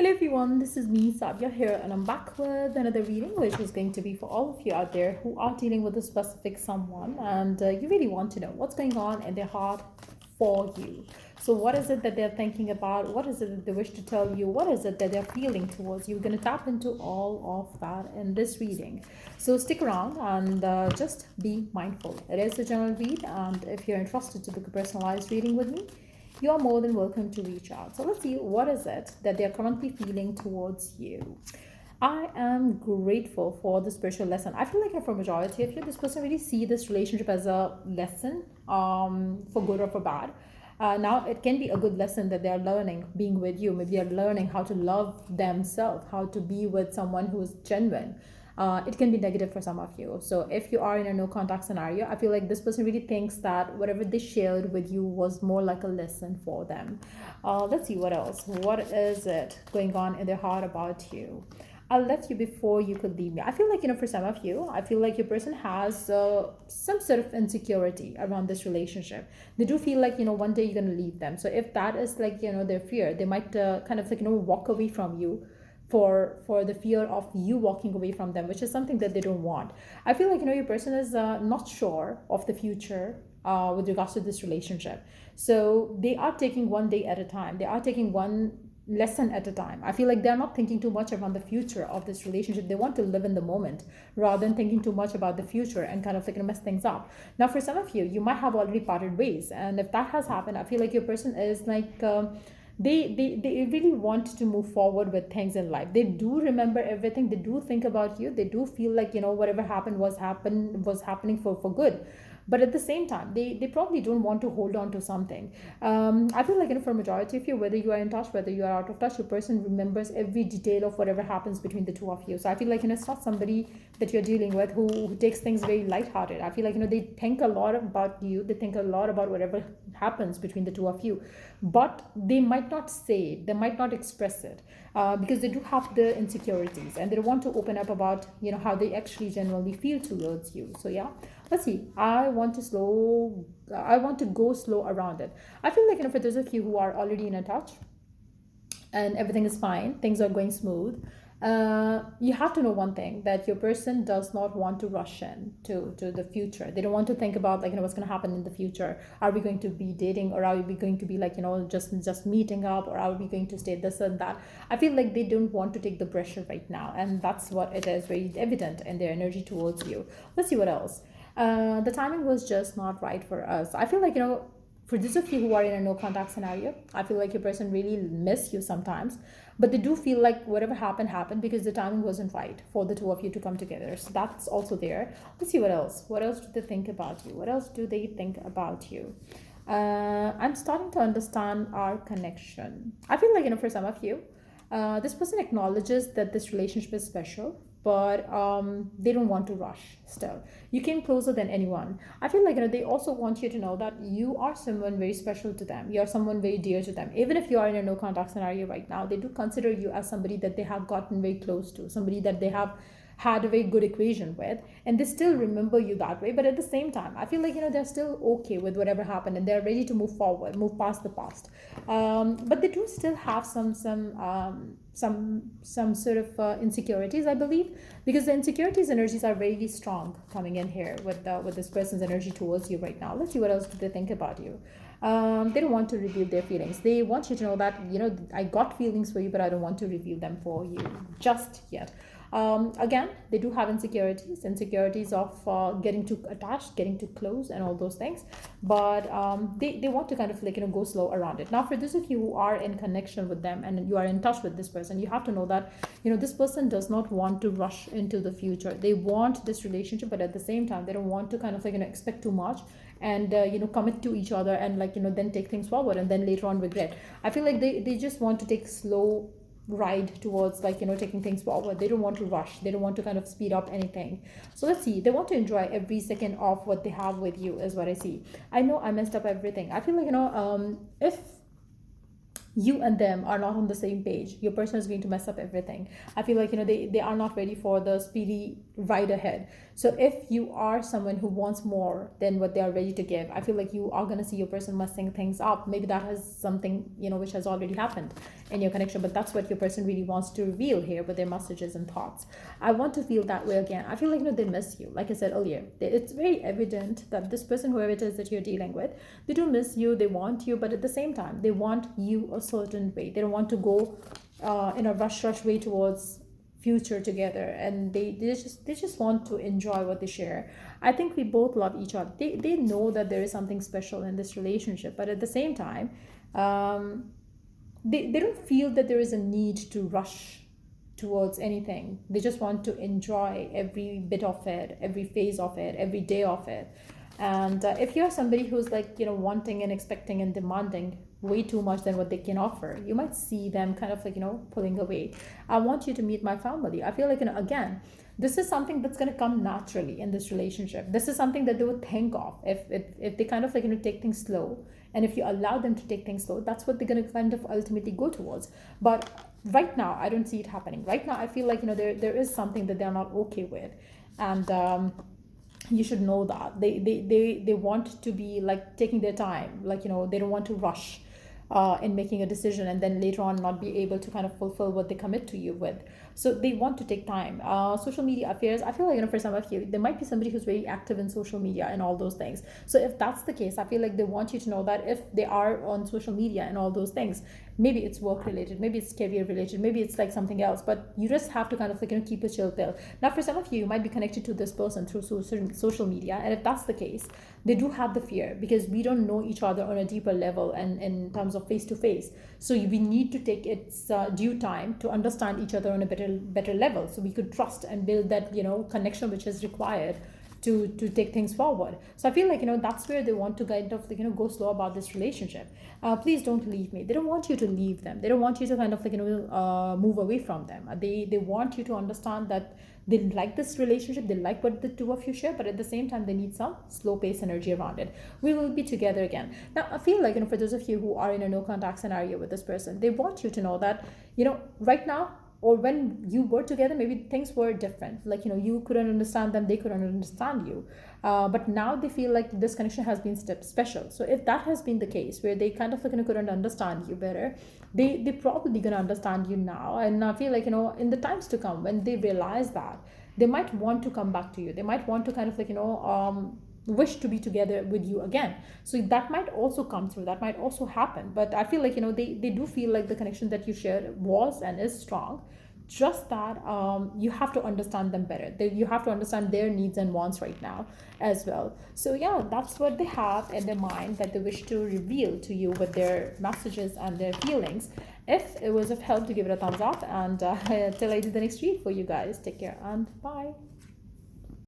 Hello everyone, this is me, Sadia here, and I'm back with another reading, which is going to be for all of you out there who are dealing with a specific someone and you really want to know what's going on in their heart for you. So, what is it that they're thinking about? What is it that they wish to tell you? What is it that they're feeling towards you? We're going to tap into all of that in this reading. So, stick around and just be mindful. It is a general read, and if you're interested to book a personalized reading with me, you are more than welcome to reach out. So let's see, what is it that they're currently feeling towards you? I am grateful for the spiritual lesson. I feel like for majority of you, this person really see this relationship as a lesson, for good or for bad. Now it can be a good lesson that they are learning being with you. Maybe they're learning how to love themselves, how to be with someone who is genuine. It can be negative for some of you. So if you are in a no contact scenario, I feel like this person really thinks that whatever they shared with you was more like a lesson for them. Let's see what else. What is it going on in their heart about you? I'll let you before you could leave me. I feel like, for some of you, I feel like your person has some sort of insecurity around this relationship. They do feel like, one day you're going to leave them. So if that is like, their fear, they might kind of like, walk away from you for the fear of you walking away from them, which is something that they don't want. I feel like your person is not sure of the future with regards to this relationship, so they are taking one day at a time. They are taking one lesson at a time. I feel like they're not thinking too much around the future of this relationship. They want to live in the moment rather than thinking too much about the future and kind of like mess things up. Now for some of you, you might have already parted ways, and if that has happened, I feel like your person is like they really want to move forward with things in life. They do remember everything. They do think about you. They do feel like whatever happened was happening for good. But at the same time, they probably don't want to hold on to something. I feel like for majority of you, whether you are in touch, whether you are out of touch, your person remembers every detail of whatever happens between the two of you. So I feel like it's not somebody that you're dealing with who takes things very lighthearted. I feel like they think a lot about you. They think a lot about whatever happens between the two of you, but they might not say it, they might not express it, because they do have the insecurities and they don't want to open up about how they actually genuinely feel towards you. So yeah, let's see. I want to go slow around it. I feel like for those of you who are already in a touch and everything is fine, things are going smooth, you have to know one thing, that your person does not want to rush in to the future. They don't want to think about like what's going to happen in the future. Are we going to be dating, or are we going to be like just meeting up, or are we going to stay this and that? I feel like they don't want to take the pressure right now, and that's what it is very evident in their energy towards you. Let's see what else. The timing was just not right for us. I feel like for those of you who are in a no contact scenario, I feel like your person really miss you sometimes, but they do feel like whatever happened because the timing wasn't right for the two of you to come together. So that's also there. Let's see what else. What else do they think about you? What else do they think about you? I'm starting to understand our connection. I feel like for some of you, this person acknowledges that this relationship is special, but they don't want to rush. Still, you came closer than anyone. I feel like they also want you to know that you are someone very special to them. You are someone very dear to them. Even if you are in a no contact scenario right now, they do consider you as somebody that they have gotten very close to, somebody that they have had a very good equation with, and they still remember you that way. But at the same time, I feel like they're still okay with whatever happened, and they're ready to move forward, move past the past. But they do still have some sort of insecurities, I believe, because the insecurities energies are very strong coming in here with this person's energy towards you right now. Let's see what else do they think about you. They don't want to reveal their feelings. They want you to know that I got feelings for you, but I don't want to reveal them for you just yet. Again, they do have insecurities of getting too attached, getting too close, and all those things. But they want to kind of like go slow around it. Now, for those of you who are in connection with them and you are in touch with this person, you have to know that this person does not want to rush into the future. They want this relationship, but at the same time, they don't want to kind of like expect too much and commit to each other and like then take things forward and then later on regret. I feel like they just want to take slow ride towards like taking things forward. They don't want to rush, they don't want to kind of speed up anything. So let's see, they want to enjoy every second of what they have with you is what I see. I know I messed up everything. I feel like if you and them are not on the same page, your person is going to mess up everything. I feel like they are not ready for the speedy ride ahead. So if you are someone who wants more than what they are ready to give, I feel like you are going to see your person messing things up. Maybe that has something which has already happened, in your connection, but that's what your person really wants to reveal here with their messages and thoughts. I want to feel that way again. I feel like, they miss you. Like I said earlier, it's very evident that this person, whoever it is that you're dealing with, they do miss you, they want you, but at the same time, they want you a certain way. They don't want to go in a rush way towards future together, and they just want to enjoy what they share. I think we both love each other. They know that there is something special in this relationship, but at the same time, they don't feel that there is a need to rush towards anything. They just want to enjoy every bit of it, every phase of it, every day of it. And if you're somebody who's like, wanting and expecting and demanding way too much than what they can offer, you might see them kind of like, pulling away. I want you to meet my family. I feel like, again, this is something that's going to come naturally in this relationship. This is something that they would think of if they kind of like, take things slow. And if you allow them to take things slow, that's what they're going to kind of ultimately go towards. But right now, I don't see it happening. Right now, I feel like, there is something that they're not okay with. And you should know that they want to be like taking their time, like, they don't want to rush in making a decision and then later on not be able to kind of fulfill what they commit to you with. So they want to take time. Social media affairs, I feel like, for some of you, there might be somebody who's very active in social media and all those things. So if that's the case, I feel like they want you to know that if they are on social media and all those things, maybe it's work related, maybe it's career related, maybe it's like something else, but you just have to kind of like, keep a chill pill. Now, for some of you, you might be connected to this person through social media, and if that's the case, they do have the fear, because we don't know each other on a deeper level and in terms of face to face. So we need to take its due time to understand each other on a better level, so we could trust and build that connection which is required to take things forward. So I feel like that's where they want to kind of like, go slow about this relationship. Please don't leave me. They don't want you to leave them. They don't want you to kind of like move away from them. They want you to understand that they like this relationship, they like what the two of you share, but at the same time they need some slow pace energy around it. We will be together again. Now I feel like for those of you who are in a no contact scenario with this person, they want you to know that right now, or when you were together, maybe things were different, like you couldn't understand them, they couldn't understand you, but now they feel like this connection has been special. So if that has been the case, where they kind of like couldn't understand you better, they probably gonna understand you now. And I feel like in the times to come, when they realize that, they might want to come back to you, they might want to kind of like wish to be together with you again. So that might also come through, that might also happen. But I feel like they do feel like the connection that you shared was and is strong, just that you have to understand them better. You have to understand their needs and wants right now as well. So yeah, that's what they have in their mind that they wish to reveal to you with their messages and their feelings. If it was of help, to give it a thumbs up, and till I do the next read for you guys, take care and bye.